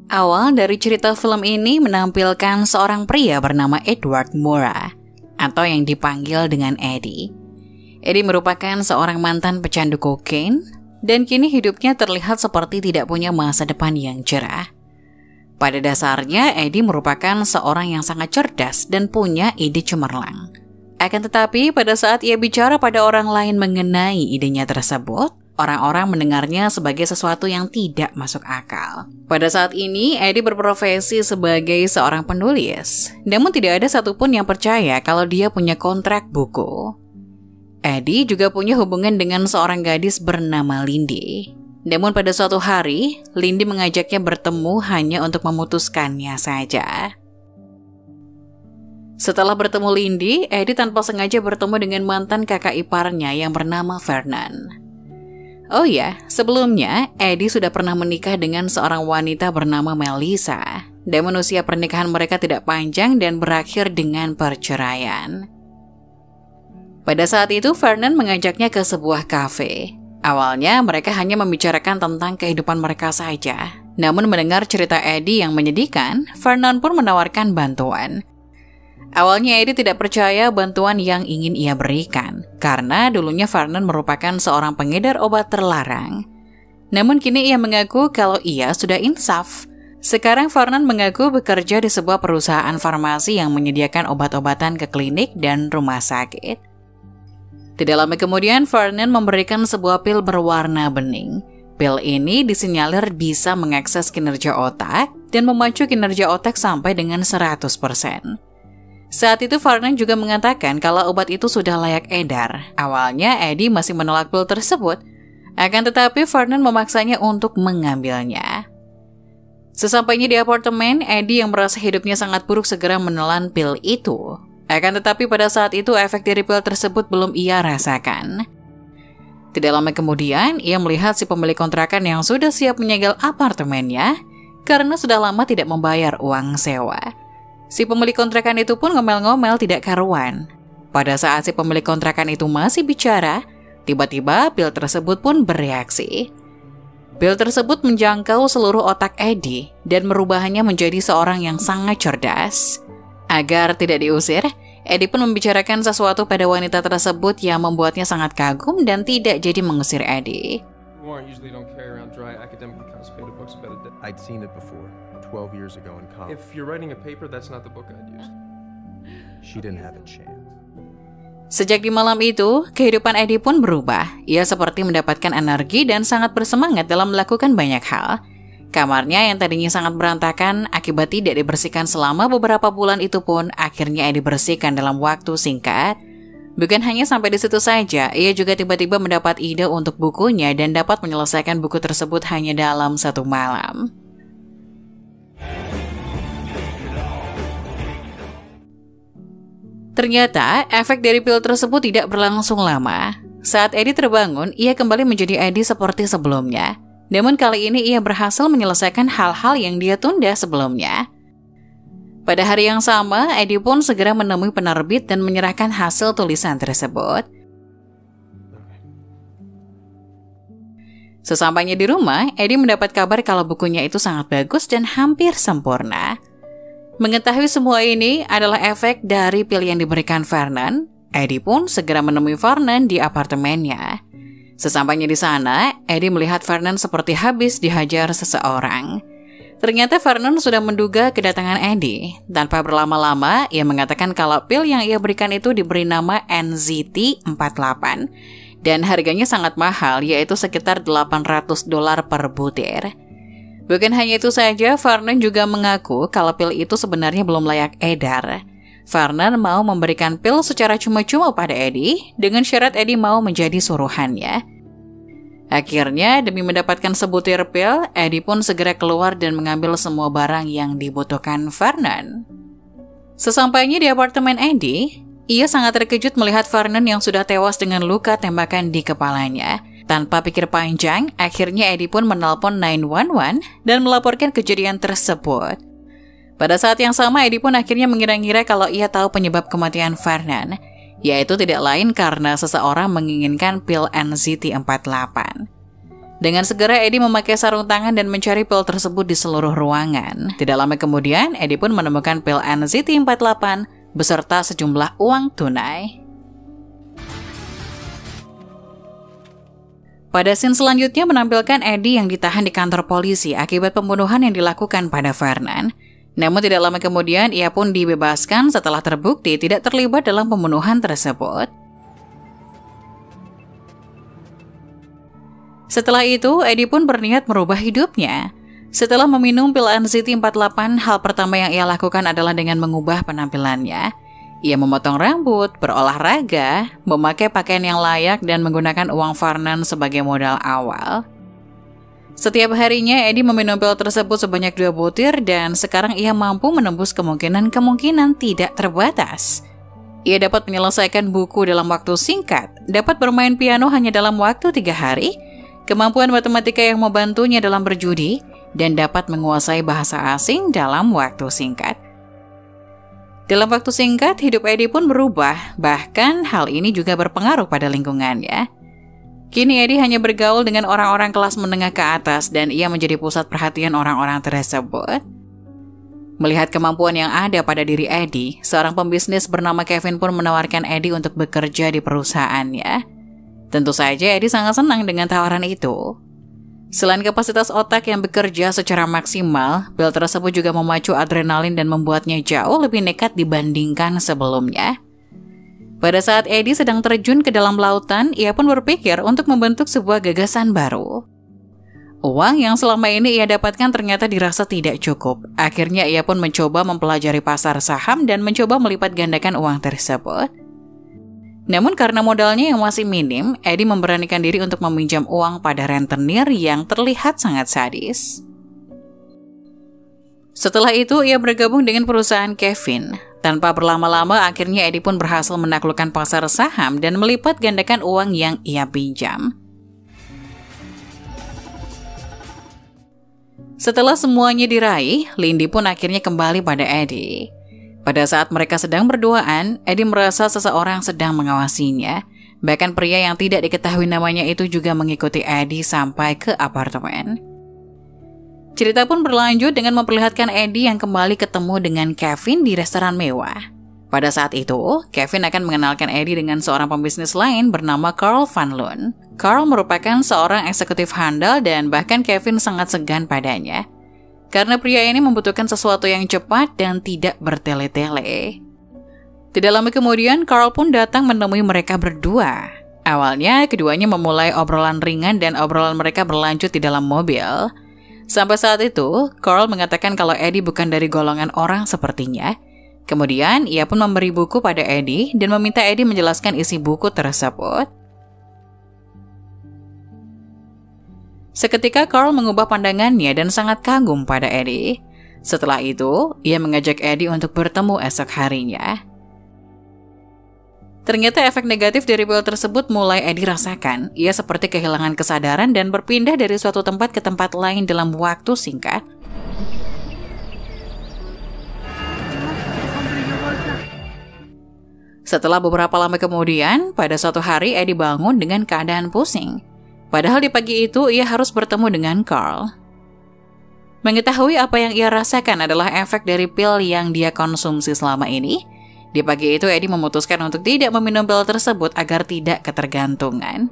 Awal dari cerita film ini menampilkan seorang pria bernama Edward Moura, atau yang dipanggil dengan Eddie. Eddie merupakan seorang mantan pecandu kokain, dan kini hidupnya terlihat seperti tidak punya masa depan yang cerah. Pada dasarnya, Eddie merupakan seorang yang sangat cerdas dan punya ide cemerlang. Akan tetapi, pada saat ia bicara pada orang lain mengenai idenya tersebut, orang-orang mendengarnya sebagai sesuatu yang tidak masuk akal. Pada saat ini, Eddie berprofesi sebagai seorang penulis, namun tidak ada satupun yang percaya kalau dia punya kontrak buku. Eddie juga punya hubungan dengan seorang gadis bernama Lindy. Namun pada suatu hari, Lindy mengajaknya bertemu hanya untuk memutuskannya saja. Setelah bertemu Lindy, Eddie tanpa sengaja bertemu dengan mantan kakak iparnya yang bernama Vernon. Oh ya, sebelumnya Eddie sudah pernah menikah dengan seorang wanita bernama Melissa, dan usia pernikahan mereka tidak panjang dan berakhir dengan perceraian. Pada saat itu, Vernon mengajaknya ke sebuah kafe. Awalnya mereka hanya membicarakan tentang kehidupan mereka saja, namun mendengar cerita Eddie yang menyedihkan, Vernon pun menawarkan bantuan. Awalnya Eddie tidak percaya bantuan yang ingin ia berikan, karena dulunya Vernon merupakan seorang pengedar obat terlarang. Namun kini ia mengaku kalau ia sudah insaf. Sekarang Vernon mengaku bekerja di sebuah perusahaan farmasi yang menyediakan obat-obatan ke klinik dan rumah sakit. Tidak lama kemudian, Vernon memberikan sebuah pil berwarna bening. Pil ini disinyalir bisa mengakses kinerja otak dan memacu kinerja otak sampai dengan 100%. Saat itu Vernon juga mengatakan kalau obat itu sudah layak edar. Awalnya Eddie masih menolak pil tersebut, akan tetapi Vernon memaksanya untuk mengambilnya. Sesampainya di apartemen, Eddie yang merasa hidupnya sangat buruk segera menelan pil itu. Akan tetapi pada saat itu efek dari pil tersebut belum ia rasakan. Tidak lama kemudian, ia melihat si pemilik kontrakan yang sudah siap menyegel apartemennya karena sudah lama tidak membayar uang sewa. Si pemilik kontrakan itu pun ngomel-ngomel tidak karuan. Pada saat si pemilik kontrakan itu masih bicara, tiba-tiba pil tersebut pun bereaksi. Pil tersebut menjangkau seluruh otak Eddie dan merubahnya menjadi seorang yang sangat cerdas. Agar tidak diusir, Eddie pun membicarakan sesuatu pada wanita tersebut yang membuatnya sangat kagum dan tidak jadi mengusir Eddie. I'd seen it before. 12 years ago in college. If you're writing a paper, that's not the book I'd use. She didn't have a chance. Sejak di malam itu, kehidupan Eddie pun berubah. Ia seperti mendapatkan energi dan sangat bersemangat dalam melakukan banyak hal. Kamarnya yang tadinya sangat berantakan akibat tidak dibersihkan selama beberapa bulan itu pun akhirnya Eddie bersihkan dalam waktu singkat. Bukan hanya sampai di situ saja, ia juga tiba-tiba mendapat ide untuk bukunya dan dapat menyelesaikan buku tersebut hanya dalam 1 malam. Ternyata, efek dari pil tersebut tidak berlangsung lama. Saat Eddie terbangun, ia kembali menjadi Eddie seperti sebelumnya. Namun kali ini ia berhasil menyelesaikan hal-hal yang dia tunda sebelumnya. Pada hari yang sama, Eddie pun segera menemui penerbit dan menyerahkan hasil tulisan tersebut. Sesampainya di rumah, Eddie mendapat kabar kalau bukunya itu sangat bagus dan hampir sempurna. Mengetahui semua ini adalah efek dari pil yang diberikan Vernon, Eddie pun segera menemui Vernon di apartemennya. Sesampainya di sana, Eddie melihat Vernon seperti habis dihajar seseorang. Ternyata Vernon sudah menduga kedatangan Eddie. Tanpa berlama-lama, ia mengatakan kalau pil yang ia berikan itu diberi nama NZT-48 dan harganya sangat mahal, yaitu sekitar $800 per butir. Bukan hanya itu saja, Vernon juga mengaku kalau pil itu sebenarnya belum layak edar. Vernon mau memberikan pil secara cuma-cuma pada Eddie dengan syarat Eddie mau menjadi suruhannya. Akhirnya, demi mendapatkan sebutir pil, Eddie pun segera keluar dan mengambil semua barang yang dibutuhkan Vernon. Sesampainya di apartemen Eddie, ia sangat terkejut melihat Vernon yang sudah tewas dengan luka tembakan di kepalanya. Tanpa pikir panjang, akhirnya Eddie pun menelpon 911 dan melaporkan kejadian tersebut. Pada saat yang sama, Eddie pun akhirnya mengira-ngira kalau ia tahu penyebab kematian Vernon, yaitu tidak lain karena seseorang menginginkan pil NZT-48. Dengan segera Eddie memakai sarung tangan dan mencari pil tersebut di seluruh ruangan. Tidak lama kemudian, Eddie pun menemukan pil NZT48 beserta sejumlah uang tunai. Pada scene selanjutnya menampilkan Eddie yang ditahan di kantor polisi akibat pembunuhan yang dilakukan pada Vernon. Namun tidak lama kemudian ia pun dibebaskan setelah terbukti tidak terlibat dalam pembunuhan tersebut. Setelah itu, Eddie pun berniat merubah hidupnya. Setelah meminum pil NZT48, hal pertama yang ia lakukan adalah dengan mengubah penampilannya. Ia memotong rambut, berolahraga, memakai pakaian yang layak, dan menggunakan uang Vernon sebagai modal awal. Setiap harinya, Eddie meminum pil tersebut sebanyak 2 butir dan sekarang ia mampu menembus kemungkinan tidak terbatas. Ia dapat menyelesaikan buku dalam waktu singkat, dapat bermain piano hanya dalam waktu 3 hari, kemampuan matematika yang membantunya dalam berjudi, dan dapat menguasai bahasa asing dalam waktu singkat. Dalam waktu singkat, hidup Eddie pun berubah, bahkan hal ini juga berpengaruh pada lingkungannya. Kini Eddie hanya bergaul dengan orang-orang kelas menengah ke atas dan ia menjadi pusat perhatian orang-orang tersebut. Melihat kemampuan yang ada pada diri Eddie, seorang pembisnis bernama Kevin pun menawarkan Eddie untuk bekerja di perusahaannya. Tentu saja Eddie sangat senang dengan tawaran itu. Selain kapasitas otak yang bekerja secara maksimal, pil tersebut juga memacu adrenalin dan membuatnya jauh lebih nekat dibandingkan sebelumnya. Pada saat Eddie sedang terjun ke dalam lautan, ia pun berpikir untuk membentuk sebuah gagasan baru. Uang yang selama ini ia dapatkan ternyata dirasa tidak cukup. Akhirnya ia pun mencoba mempelajari pasar saham dan mencoba melipat gandakan uang tersebut. Namun karena modalnya yang masih minim, Eddie memberanikan diri untuk meminjam uang pada rentenir yang terlihat sangat sadis. Setelah itu, ia bergabung dengan perusahaan Kevin. Tanpa berlama-lama, akhirnya Eddie pun berhasil menaklukkan pasar saham dan melipat gandakan uang yang ia pinjam. Setelah semuanya diraih, Lindy pun akhirnya kembali pada Eddie. Pada saat mereka sedang berduaan, Eddie merasa seseorang sedang mengawasinya. Bahkan pria yang tidak diketahui namanya itu juga mengikuti Eddie sampai ke apartemen. Cerita pun berlanjut dengan memperlihatkan Eddie yang kembali ketemu dengan Kevin di restoran mewah. Pada saat itu, Kevin akan mengenalkan Eddie dengan seorang pembisnis lain bernama Carl Van Loon. Carl merupakan seorang eksekutif handal dan bahkan Kevin sangat segan padanya. Karena pria ini membutuhkan sesuatu yang cepat dan tidak bertele-tele. Tidak lama kemudian, Carl pun datang menemui mereka berdua. Awalnya, keduanya memulai obrolan ringan dan obrolan mereka berlanjut di dalam mobil. Sampai saat itu, Carl mengatakan kalau Eddie bukan dari golongan orang sepertinya. Kemudian, ia pun memberi buku pada Eddie dan meminta Eddie menjelaskan isi buku tersebut. Seketika Carl mengubah pandangannya dan sangat kagum pada Eddie. Setelah itu, ia mengajak Eddie untuk bertemu esok harinya. Ternyata efek negatif dari pil tersebut mulai Eddie rasakan. Ia seperti kehilangan kesadaran dan berpindah dari suatu tempat ke tempat lain dalam waktu singkat. Setelah beberapa lama kemudian, pada suatu hari Eddie bangun dengan keadaan pusing. Padahal di pagi itu ia harus bertemu dengan Carl. Mengetahui apa yang ia rasakan adalah efek dari pil yang dia konsumsi selama ini. Di pagi itu Eddie memutuskan untuk tidak meminum pil tersebut agar tidak ketergantungan.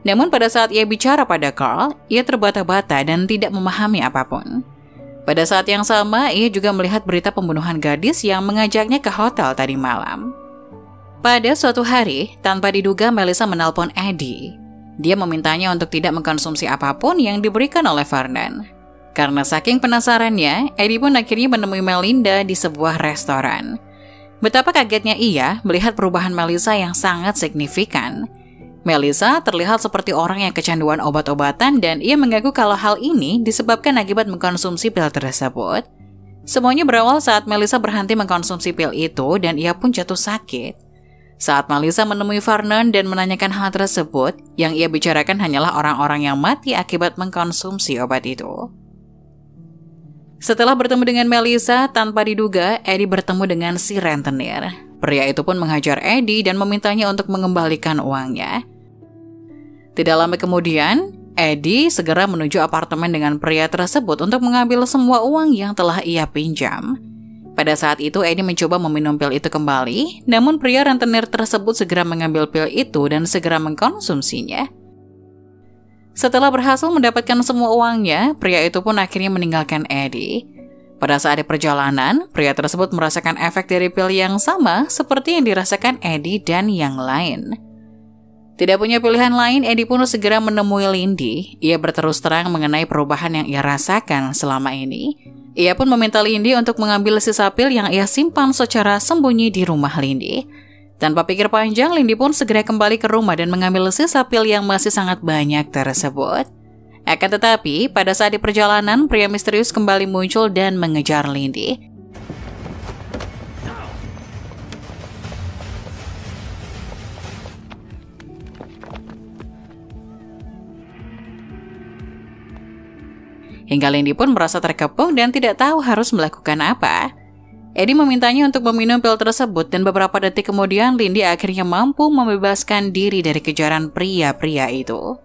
Namun pada saat ia bicara pada Carl, ia terbata-bata dan tidak memahami apapun. Pada saat yang sama, ia juga melihat berita pembunuhan gadis yang mengajaknya ke hotel tadi malam. Pada suatu hari, tanpa diduga Melissa menelpon Eddie. Dia memintanya untuk tidak mengkonsumsi apapun yang diberikan oleh Vernon. Karena saking penasarannya, Eddie pun akhirnya menemui Melinda di sebuah restoran. Betapa kagetnya ia melihat perubahan Melissa yang sangat signifikan. Melissa terlihat seperti orang yang kecanduan obat-obatan dan ia mengaku kalau hal ini disebabkan akibat mengkonsumsi pil tersebut. Semuanya berawal saat Melissa berhenti mengkonsumsi pil itu dan ia pun jatuh sakit. Saat Melissa menemui Vernon dan menanyakan hal tersebut, yang ia bicarakan hanyalah orang-orang yang mati akibat mengkonsumsi obat itu. Setelah bertemu dengan Melissa, tanpa diduga, Eddie bertemu dengan si rentenir. Pria itu pun menghajar Eddie dan memintanya untuk mengembalikan uangnya. Tidak lama kemudian, Eddie segera menuju apartemen dengan pria tersebut untuk mengambil semua uang yang telah ia pinjam. Pada saat itu, Eddie mencoba meminum pil itu kembali, namun pria rentenir tersebut segera mengambil pil itu dan segera mengkonsumsinya. Setelah berhasil mendapatkan semua uangnya, pria itu pun akhirnya meninggalkan Eddie. Pada saat di perjalanan, pria tersebut merasakan efek dari pil yang sama seperti yang dirasakan Eddie dan yang lain. Tidak punya pilihan lain, Eddie pun segera menemui Lindy. Ia berterus terang mengenai perubahan yang ia rasakan selama ini. Ia pun meminta Lindy untuk mengambil sisa pil yang ia simpan secara sembunyi di rumah Lindy. Tanpa pikir panjang, Lindy pun segera kembali ke rumah dan mengambil sisa pil yang masih sangat banyak tersebut. Akan tetapi, pada saat di perjalanan, pria misterius kembali muncul dan mengejar Lindy. Hingga Lindy pun merasa terkepung dan tidak tahu harus melakukan apa. Eddie memintanya untuk meminum pil tersebut dan beberapa detik kemudian Lindy akhirnya mampu membebaskan diri dari kejaran pria-pria itu.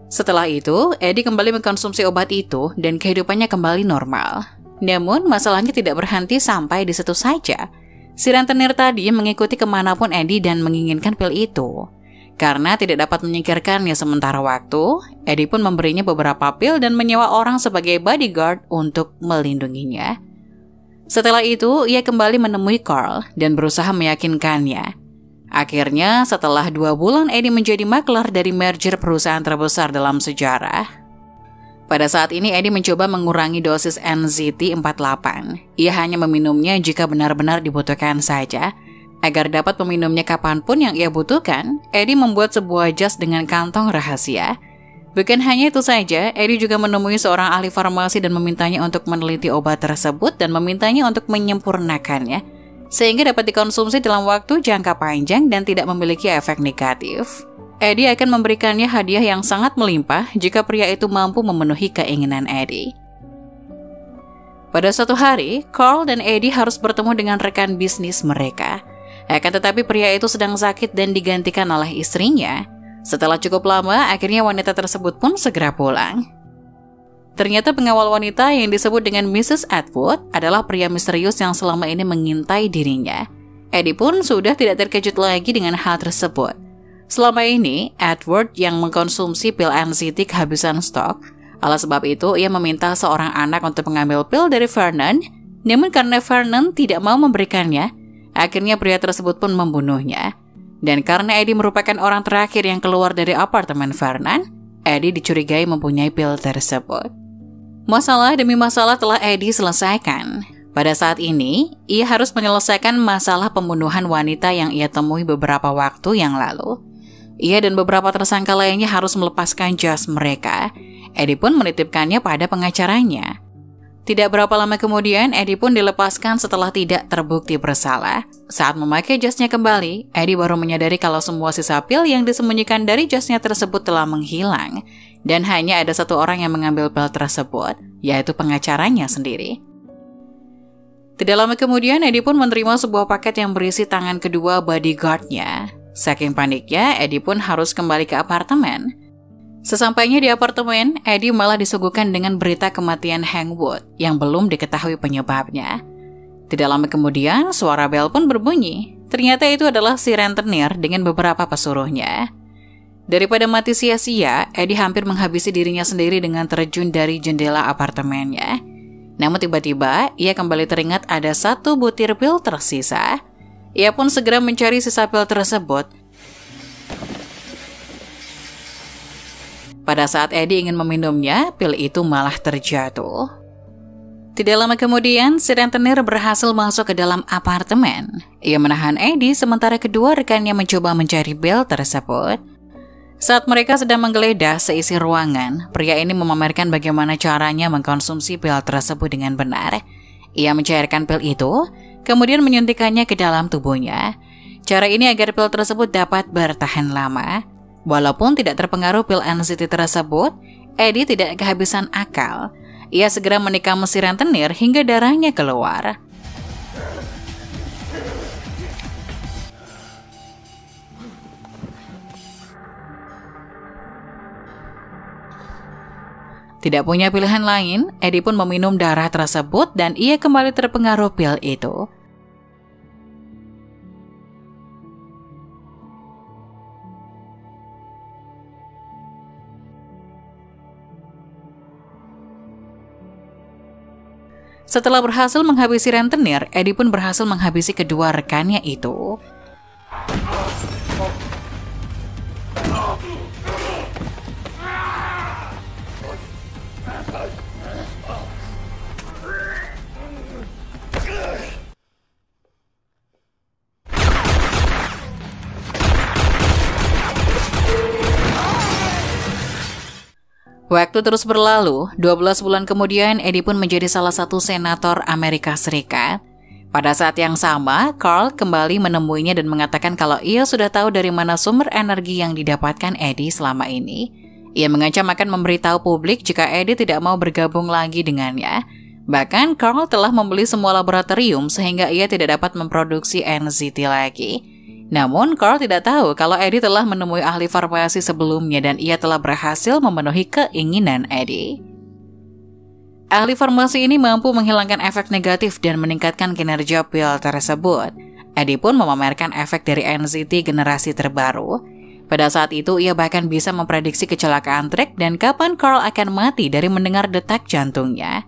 Setelah itu, Eddie kembali mengkonsumsi obat itu dan kehidupannya kembali normal. Namun, masalahnya tidak berhenti sampai di situ saja. Si rentenir tadi mengikuti kemanapun Eddie dan menginginkan pil itu. Karena tidak dapat menyingkirkannya sementara waktu, Eddie pun memberinya beberapa pil dan menyewa orang sebagai bodyguard untuk melindunginya. Setelah itu, ia kembali menemui Carl dan berusaha meyakinkannya. Akhirnya, setelah 2 bulan, Eddie menjadi maklar dari merger perusahaan terbesar dalam sejarah. Pada saat ini, Eddie mencoba mengurangi dosis NZT-48. Ia hanya meminumnya jika benar-benar dibutuhkan saja. Agar dapat meminumnya kapanpun yang ia butuhkan, Eddie membuat sebuah jas dengan kantong rahasia. Bukan hanya itu saja, Eddie juga menemui seorang ahli farmasi dan memintanya untuk meneliti obat tersebut dan memintanya untuk menyempurnakannya, sehingga dapat dikonsumsi dalam waktu jangka panjang dan tidak memiliki efek negatif. Eddie akan memberikannya hadiah yang sangat melimpah jika pria itu mampu memenuhi keinginan Eddie. Pada suatu hari, Carl dan Eddie harus bertemu dengan rekan bisnis mereka. Akan tetapi pria itu sedang sakit dan digantikan oleh istrinya. Setelah cukup lama, akhirnya wanita tersebut pun segera pulang. Ternyata pengawal wanita yang disebut dengan Mrs. Atwood adalah pria misterius yang selama ini mengintai dirinya. Eddie pun sudah tidak terkejut lagi dengan hal tersebut. Selama ini, Atwood yang mengkonsumsi pil NZT kehabisan stok. Oleh sebab itu, ia meminta seorang anak untuk mengambil pil dari Vernon. Namun karena Vernon tidak mau memberikannya, akhirnya pria tersebut pun membunuhnya. Dan karena Eddie merupakan orang terakhir yang keluar dari apartemen Vernon, Eddie dicurigai mempunyai pil tersebut. Masalah demi masalah telah Eddie selesaikan. Pada saat ini, ia harus menyelesaikan masalah pembunuhan wanita yang ia temui beberapa waktu yang lalu. Ia dan beberapa tersangka lainnya harus melepaskan jas mereka. Eddie pun menitipkannya pada pengacaranya. Tidak berapa lama kemudian, Eddie pun dilepaskan setelah tidak terbukti bersalah. Saat memakai jasnya kembali, Eddie baru menyadari kalau semua sisa pil yang disembunyikan dari jasnya tersebut telah menghilang. Dan hanya ada satu orang yang mengambil pil tersebut, yaitu pengacaranya sendiri. Tidak lama kemudian, Eddie pun menerima sebuah paket yang berisi tangan kedua bodyguard-nya. Saking paniknya, Eddie pun harus kembali ke apartemen. Sesampainya di apartemen, Eddie malah disuguhkan dengan berita kematian Hank Wood yang belum diketahui penyebabnya. Tidak lama kemudian, suara bel pun berbunyi. Ternyata itu adalah si rentenir dengan beberapa pesuruhnya. Daripada mati sia-sia, Eddie hampir menghabisi dirinya sendiri dengan terjun dari jendela apartemennya. Namun tiba-tiba, ia kembali teringat ada 1 butir pil tersisa. Ia pun segera mencari sisa pil tersebut. Pada saat Eddie ingin meminumnya, pil itu malah terjatuh. Tidak lama kemudian, si rentenir berhasil masuk ke dalam apartemen. Ia menahan Eddie sementara kedua rekannya mencoba mencari pil tersebut. Saat mereka sedang menggeledah seisi ruangan, pria ini memamerkan bagaimana caranya mengkonsumsi pil tersebut dengan benar. Ia mencairkan pil itu, kemudian menyuntikannya ke dalam tubuhnya. Cara ini agar pil tersebut dapat bertahan lama. Walaupun tidak terpengaruh pil NZT tersebut, Eddie tidak kehabisan akal. Ia segera menikam si rentenir hingga darahnya keluar. Tidak punya pilihan lain, Eddie pun meminum darah tersebut dan ia kembali terpengaruh pil itu. Setelah berhasil menghabisi rentenir, Eddie pun berhasil menghabisi kedua rekannya itu. Waktu terus berlalu, 12 bulan kemudian Eddie pun menjadi salah satu senator Amerika Serikat. Pada saat yang sama, Carl kembali menemuinya dan mengatakan kalau ia sudah tahu dari mana sumber energi yang didapatkan Eddie selama ini. Ia mengancam akan memberitahu publik jika Eddie tidak mau bergabung lagi dengannya. Bahkan Carl telah membeli semua laboratorium sehingga ia tidak dapat memproduksi NZT lagi. Namun, Carl tidak tahu kalau Eddie telah menemui ahli farmasi sebelumnya dan ia telah berhasil memenuhi keinginan Eddie. Ahli farmasi ini mampu menghilangkan efek negatif dan meningkatkan kinerja pil tersebut. Eddie pun memamerkan efek dari NZT generasi terbaru. Pada saat itu, ia bahkan bisa memprediksi kecelakaan truk dan kapan Carl akan mati dari mendengar detak jantungnya.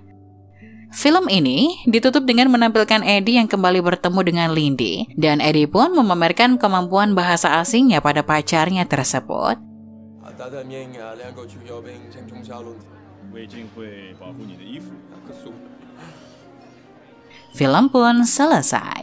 Film ini ditutup dengan menampilkan Eddie yang kembali bertemu dengan Lindy, dan Eddie pun memamerkan kemampuan bahasa asingnya pada pacarnya tersebut. Film pun selesai.